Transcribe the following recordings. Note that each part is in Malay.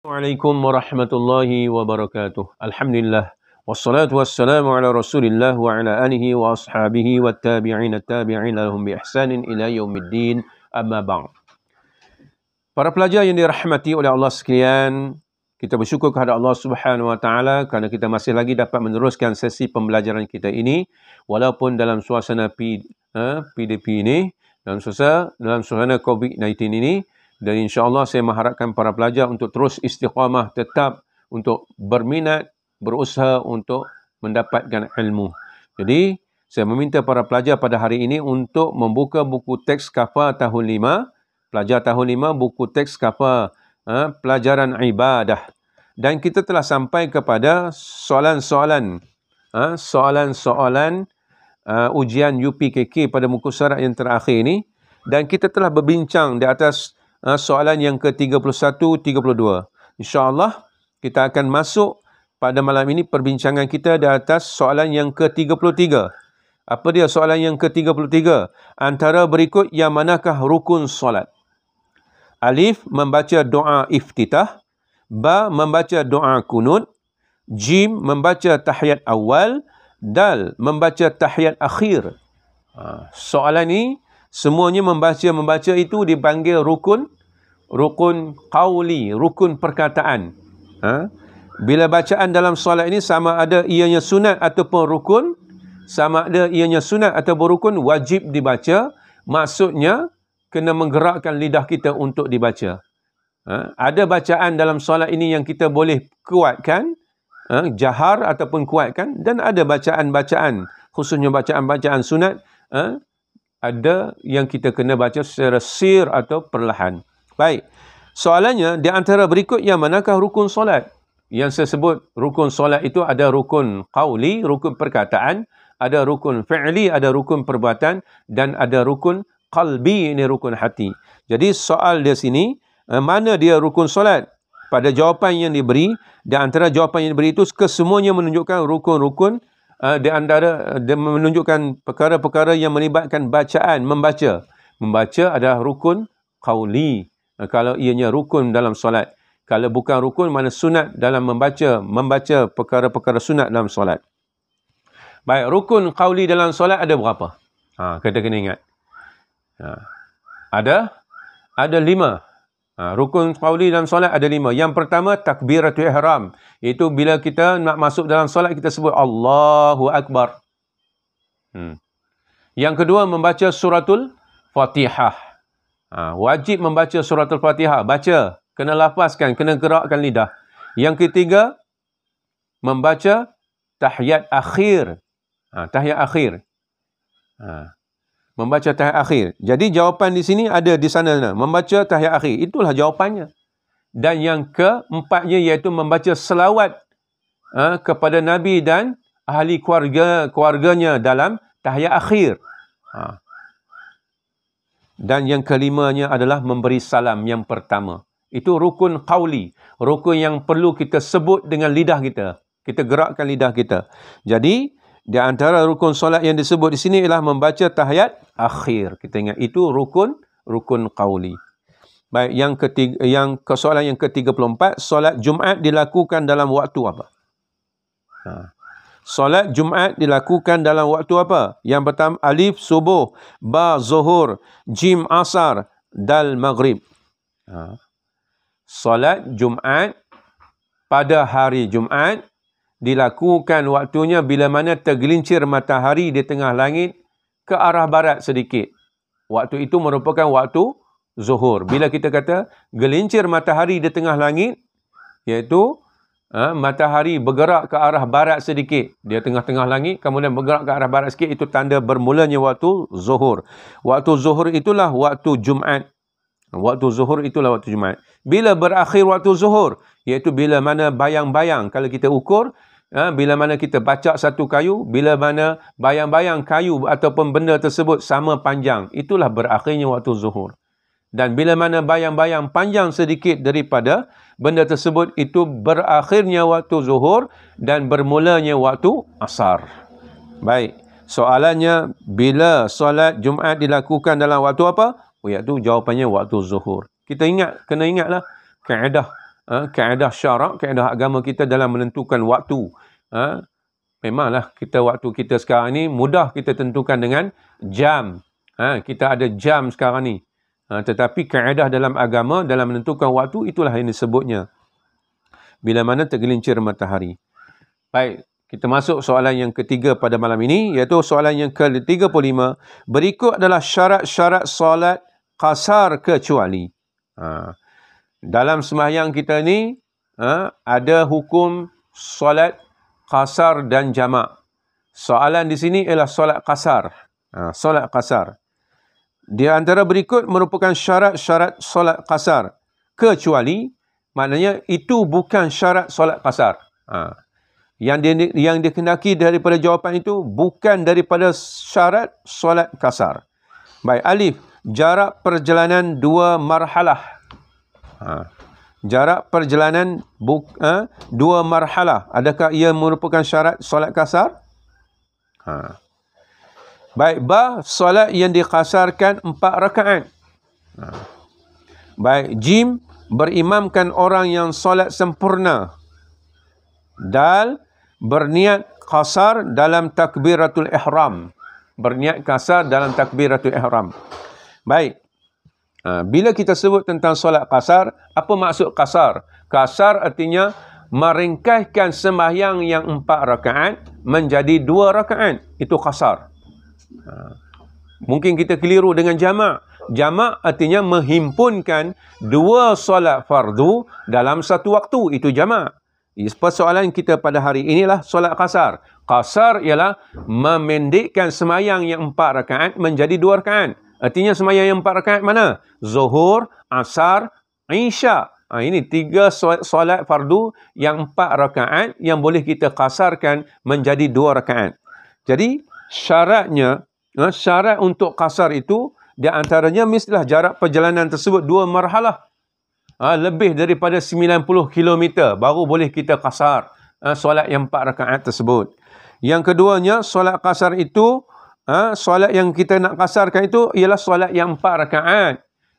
Assalamualaikum warahmatullahi wabarakatuh. Alhamdulillah. Wassalatu wassalamu ala rasulillah wa ala alihi wa ashabihi wa tabi'in lahum bi ihsanin ila yaumiddin amma ba'd. Para pelajar yang dirahmati oleh Allah sekalian, kita bersyukur kepada Allah Subhanahu wa taala kerana kita masih lagi dapat meneruskan sesi pembelajaran kita ini walaupun dalam suasana PDP ini, dalam suasana COVID-19 ini. Dan insyaAllah saya mengharapkan para pelajar untuk terus istiqamah, tetap untuk berminat, berusaha untuk mendapatkan ilmu. Jadi, saya meminta para pelajar pada hari ini untuk membuka buku teks kafar tahun 5. Pelajar tahun 5, buku teks kafar pelajaran ibadah. Dan kita telah sampai kepada soalan-soalan ujian UPKK pada muka surat yang terakhir ini. Dan kita telah berbincang di atas soalan yang ke-31, 32. InsyaAllah kita akan masuk pada malam ini perbincangan kita di atas soalan yang ke-33. Apa dia soalan yang ke-33? Antara berikut yang manakah rukun solat? Alif, membaca doa iftitah. Ba, membaca doa kunut. Jim, membaca tahiyat awal. Dal, membaca tahiyat akhir. Soalan ni semuanya membaca itu dipanggil rukun qauli, rukun perkataan. Bila bacaan dalam solat ini sama ada ianya sunat ataupun rukun, sama ada ianya sunat ataupun rukun, wajib dibaca. Maksudnya kena menggerakkan lidah kita untuk dibaca. Ada bacaan dalam solat ini yang kita boleh kuatkan, jahar ataupun kuatkan, dan ada bacaan-bacaan, khususnya bacaan-bacaan sunat, ada yang kita kena baca secara sir atau perlahan. Baik, soalannya di antara berikut yang manakah rukun solat? Yang saya sebut rukun solat itu ada rukun qauli, rukun perkataan, ada rukun fi'li, ada rukun perbuatan, dan ada rukun qalbi, ini rukun hati. Jadi soal di sini, mana dia rukun solat? Pada jawapan yang diberi, di antara jawapan yang diberi itu kesemuanya menunjukkan rukun-rukun, di antara menunjukkan perkara-perkara yang melibatkan bacaan, membaca. Membaca adalah rukun qauli. Kalau ianya rukun dalam solat. Kalau bukan rukun, mana sunat dalam membaca perkara-perkara sunat dalam solat. Baik, rukun qauli dalam solat ada berapa? Kita kena ingat. Ada 5. Rukun qauli dalam solat ada 5. Yang pertama, takbiratul ihram. Iaitu bila kita nak masuk dalam solat, kita sebut Allahu Akbar. Yang kedua, membaca suratul Fatihah. Wajib membaca suratul Fatihah. Baca. Kena lafazkan, kena gerakkan lidah. Yang ketiga, membaca tahiyat akhir. Tahiyat akhir. Membaca tahiyat akhir. Jadi jawapan di sini ada di sana. Membaca tahiyat akhir. Itulah jawapannya. Dan yang keempatnya iaitu membaca selawat kepada Nabi dan ahli keluarganya dalam tahiyat akhir. Dan yang kelimanya adalah memberi salam yang pertama. Itu rukun qauli. Rukun yang perlu kita sebut dengan lidah kita. Kita gerakkan lidah kita. Jadi, di antara rukun solat yang disebut di sini ialah membaca tahiyat akhir. Kita ingat itu rukun qauli. Baik, soalan yang ke-34, solat Jumaat dilakukan dalam waktu apa? Solat Jumaat dilakukan dalam waktu apa? Yang pertama, alif subuh, ba zuhur, jim asar, dal maghrib. Solat Jumaat pada hari Jumaat dilakukan waktunya bila mana tergelincir matahari di tengah langit ke arah barat sedikit. Waktu itu merupakan waktu zuhur. Bila kita kata gelincir matahari di tengah langit, iaitu matahari bergerak ke arah barat sedikit. Dia tengah-tengah langit, kemudian bergerak ke arah barat sedikit, itu tanda bermulanya waktu zuhur. Waktu zuhur itulah waktu Jumaat. Waktu zuhur itulah waktu Jumaat. Bila berakhir waktu zuhur, iaitu bila mana bayang-bayang, kalau kita ukur, bila mana kita bacak satu kayu, bila mana bayang-bayang kayu ataupun benda tersebut sama panjang, itulah berakhirnya waktu zuhur. Dan bila mana bayang-bayang panjang sedikit daripada benda tersebut, itu berakhirnya waktu zuhur dan bermulanya waktu asar. Baik, soalannya, bila solat Jumaat dilakukan dalam waktu apa? Iaitu jawapannya waktu zuhur. Kita kena ingatlah kaedah kaedah syarak, kaedah agama kita dalam menentukan waktu. Memanglah waktu kita sekarang ni mudah kita tentukan dengan jam. Kita ada jam sekarang ni. Tetapi kaedah dalam agama dalam menentukan waktu itulah yang disebutnya bila mana tergelincir matahari. Baik, kita masuk soalan yang ketiga pada malam ini, iaitu soalan yang ke-35. Berikut adalah syarat-syarat solat qasar kecuali. Dalam sembahyang kita ni ada hukum solat qasar dan jamak. Soalan di sini ialah solat qasar. Solat qasar. Di antara berikut merupakan syarat-syarat solat qasar. Kecuali, maknanya itu bukan syarat solat qasar. Yang dikehendaki daripada jawapan itu bukan daripada syarat solat qasar. Baik, alif, jarak perjalanan 2 marhalah. Jarak perjalanan 2 marhalah. Adakah ia merupakan syarat solat qasar? Baik, ba, solat yang diqasarkan 4 rakaat. Baik, jim, berimamkan orang yang solat sempurna. Dal, berniat qasar dalam takbiratul ihram. Berniat qasar dalam takbiratul ihram. Baik. Bila kita sebut tentang solat qasar, apa maksud qasar? Qasar artinya meringkaskan sembahyang yang 4 rakaat menjadi 2 rakaat. Itu qasar. Mungkin kita keliru dengan jamak. Jamak artinya menghimpunkan 2 solat fardu dalam satu waktu. Itu jamak. Persoalan kita pada hari inilah solat qasar. Qasar ialah memendekkan sembahyang yang 4 rakaat menjadi 2 rakaat. Artinya sembahyang yang 4 rakaat mana? Zuhur, Asar, Isya. Ini 3 solat fardu yang 4 rakaat yang boleh kita qasarkan menjadi 2 rakaat. Jadi syaratnya, syarat untuk qasar itu di antaranya mestilah jarak perjalanan tersebut 2 marhalah. Lebih daripada 90 km baru boleh kita qasar solat yang 4 rakaat tersebut. Yang keduanya, solat qasar itu, solat yang kita nak qasarkan itu ialah solat yang 4 rakaat.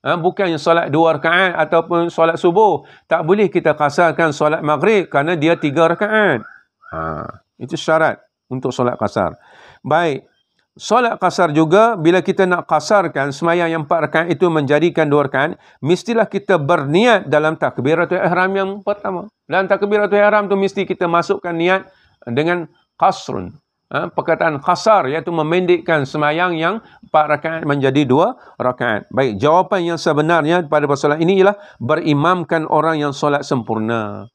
Bukan solat 2 rakaat ataupun solat subuh. Tak boleh kita qasarkan solat maghrib kerana dia 3 rakaat. Itu syarat untuk solat qasar. Baik. Solat qasar juga, bila kita nak qasarkan sembahyang yang 4 rakaat itu menjadikan 2 rakaat, mestilah kita berniat dalam takbiratul ihram yang pertama. Dalam takbiratul ihram tu mesti kita masukkan niat dengan qasrun. Perkataan qasar, iaitu memendekkan sembahyang yang 4 rakaat menjadi 2 rakaat. Baik, jawapan yang sebenarnya pada solat ini ialah berimamkan orang yang solat sempurna.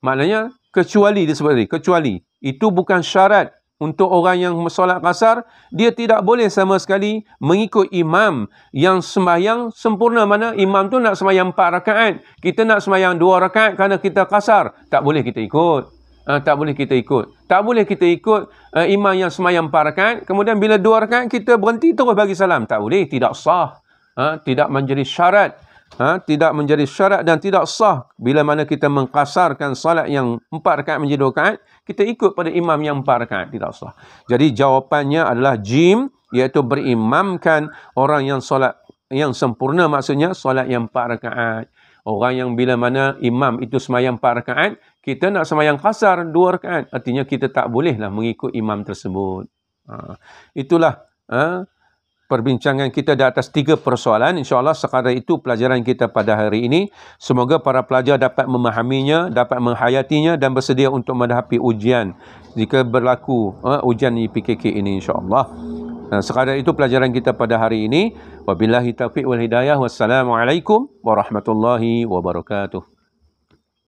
Maknanya kecuali disebut tadi, kecuali. Itu bukan syarat untuk orang yang solat qasar. Dia tidak boleh sama sekali mengikut imam yang sembahyang sempurna. Mana imam tu nak sembahyang 4 rakaat, kita nak sembahyang 2 rakaat kerana kita qasar. Tak boleh kita ikut. Tak boleh kita ikut. Tak boleh kita ikut imam yang sembahyang 4 rakaat, kemudian bila 2 rakaat kita berhenti terus bagi salam. Tak boleh, tidak sah. Tidak menjadi syarat. Tidak menjadi syarat dan tidak sah bila mana kita mengqasarkan salat yang 4 rakaat menjadi 2 rakaat, kita ikut pada imam yang 4 rakaat. Tidak sah. Jadi jawapannya adalah jim, iaitu berimamkan orang yang solat yang sempurna, maksudnya solat yang 4 rakaat. Orang yang bila mana imam itu sembahyang 4 rakaat, kita nak sembahyang qasar 2 rakaat, artinya kita tak bolehlah mengikut imam tersebut. Itulah perbincangan kita di atas 3 persoalan. InsyaAllah sekadar itu pelajaran kita pada hari ini. Semoga para pelajar dapat memahaminya, dapat menghayatinya dan bersedia untuk menghadapi ujian jika berlaku ujian IPKK ini, insyaAllah. Sekadar itu pelajaran kita pada hari ini. Wabillahi taufiq wal hidayah. Wassalamualaikum warahmatullahi wabarakatuh.